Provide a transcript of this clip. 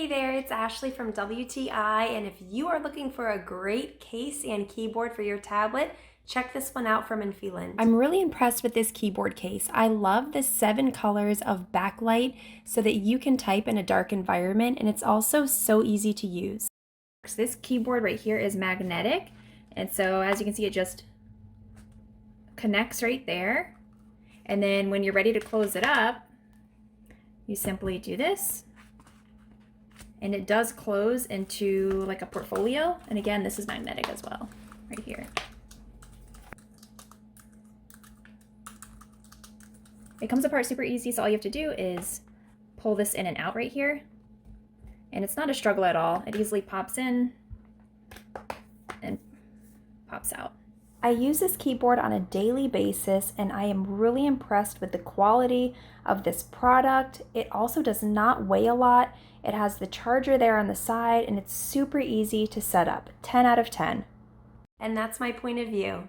Hey there, it's Ashley from WTI, and if you are looking for a great case and keyboard for your tablet, check this one out from INFILAND. I'm really impressed with this keyboard case. I love the 7 colors of backlight so that you can type in a dark environment, and it's also so easy to use. This keyboard right here is magnetic, and so as you can see, it just connects right there. And then when you're ready to close it up, you simply do this. And it does close into like a portfolio. And again, this is magnetic as well, right here. It comes apart super easy, so all you have to do is pull this in and out right here. And it's not a struggle at all. It easily pops in and pops out. I use this keyboard on a daily basis, and I am really impressed with the quality of this product. It also does not weigh a lot. It has the charger there on the side, and it's super easy to set up. 10 out of 10. And that's my point of view.